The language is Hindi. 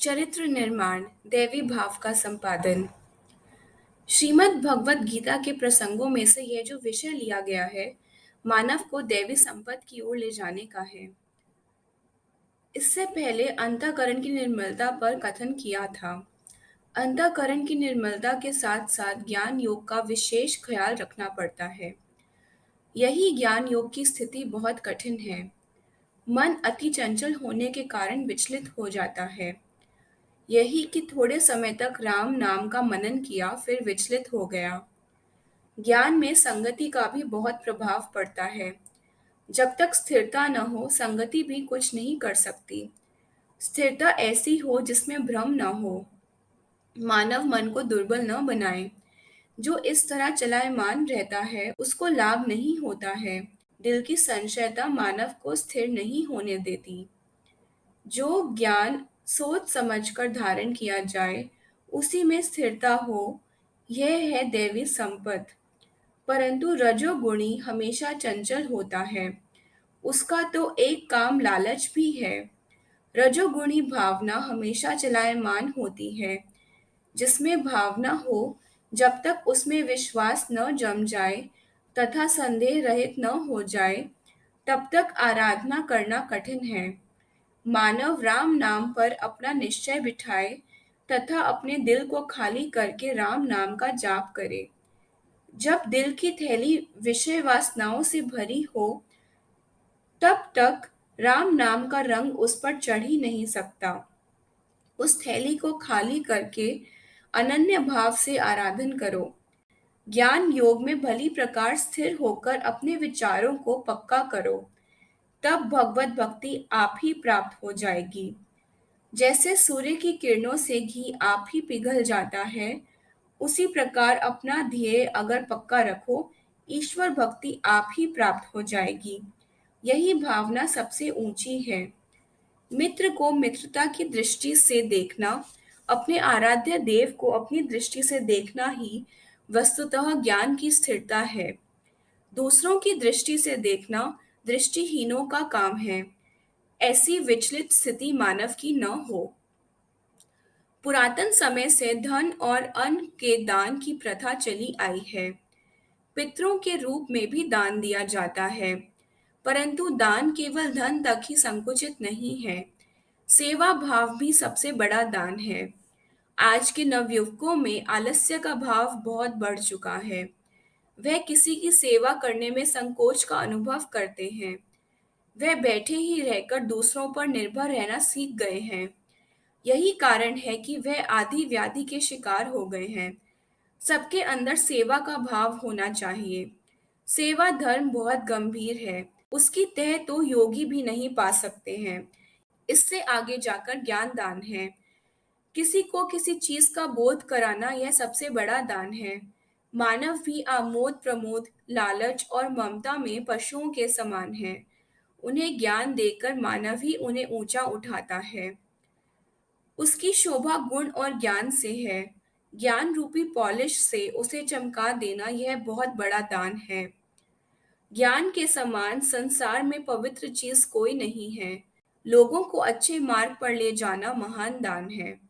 चरित्र निर्माण, दैवी भाव का संपादन। श्रीमद् भगवद गीता के प्रसंगों में से यह जो विषय लिया गया है, मानव को दैवी संपत्ति की ओर ले जाने का है। इससे पहले अंतःकरण की निर्मलता पर कथन किया था। अंतःकरण की निर्मलता के साथ साथ ज्ञान योग का विशेष ख्याल रखना पड़ता है। यही ज्ञान योग की स्थिति बहुत कठिन है। मन अति चंचल होने के कारण विचलित हो जाता है। यही कि थोड़े समय तक राम नाम का मनन किया, फिर विचलित हो गया। ज्ञान में संगति का भी बहुत प्रभाव पड़ता है। जब तक स्थिरता न हो, संगति भी कुछ नहीं कर सकती। स्थिरता ऐसी हो जिसमें भ्रम न हो। मानव मन को दुर्बल न बनाए। जो इस तरह चलायमान रहता है, उसको लाभ नहीं होता है। दिल की संशयता मानव को स्थिर नहीं होने देती। जो ज्ञान सोच समझकर धारण किया जाए, उसी में स्थिरता हो, यह है दैवी संपत्ति। परंतु रजोगुणी हमेशा चंचल होता है। उसका तो एक काम लालच भी है। रजोगुणी भावना हमेशा चलायमान होती है। जिसमें भावना हो, जब तक उसमें विश्वास न जम जाए तथा संदेह रहित न हो जाए, तब तक आराधना करना कठिन है। मानव राम नाम पर अपना निश्चय बिठाए तथा अपने दिल को खाली करके राम नाम का जाप करे। जब दिल की थैली विषय वासनाओं से भरी हो, तब तक राम नाम का रंग उस पर चढ़ ही नहीं सकता। उस थैली को खाली करके अनन्य भाव से आराधन करो। ज्ञान योग में भली प्रकार स्थिर होकर अपने विचारों को पक्का करो। तब भगवत भक्ति आप ही प्राप्त हो जाएगी। जैसे सूर्य की किरणों से घी आप ही पिघल जाता है, उसी प्रकार अपना ध्येय अगर पक्का रखो, ईश्वर भक्ति आप ही प्राप्त हो जाएगी। यही भावना सबसे ऊंची है। मित्र को मित्रता की दृष्टि से देखना, अपने आराध्य देव को अपनी दृष्टि से देखना ही वस्तुतः ज्ञान की स्थिरता है। दूसरों की दृष्टि से देखना दृष्टिहीनों का काम है। ऐसी विचलित स्थिति मानव की न हो। पुरातन समय से धन और अन्न के दान की प्रथा चली आई है। पितरों के रूप में भी दान दिया जाता है, परंतु दान केवल धन तक ही संकुचित नहीं है। सेवा भाव भी सबसे बड़ा दान है। आज के नवयुवकों में आलस्य का भाव बहुत बढ़ चुका है। वह किसी की सेवा करने में संकोच का अनुभव करते हैं। वह बैठे ही रहकर दूसरों पर निर्भर रहना सीख गए हैं। यही कारण है कि वह आदि व्याधि के शिकार हो गए हैं। सबके अंदर सेवा का भाव होना चाहिए। सेवा धर्म बहुत गंभीर है। उसकी तह तो योगी भी नहीं पा सकते हैं। इससे आगे जाकर ज्ञान दान है। किसी को किसी चीज का बोध कराना, यह सबसे बड़ा दान है। मानव भी आमोद प्रमोद, लालच और ममता में पशुओं के समान है। उन्हें ज्ञान देकर मानव ही उन्हें ऊंचा उठाता है। उसकी शोभा गुण और ज्ञान से है। ज्ञान रूपी पॉलिश से उसे चमका देना, यह बहुत बड़ा दान है। ज्ञान के समान संसार में पवित्र चीज कोई नहीं है। लोगों को अच्छे मार्ग पर ले जाना महान दान है।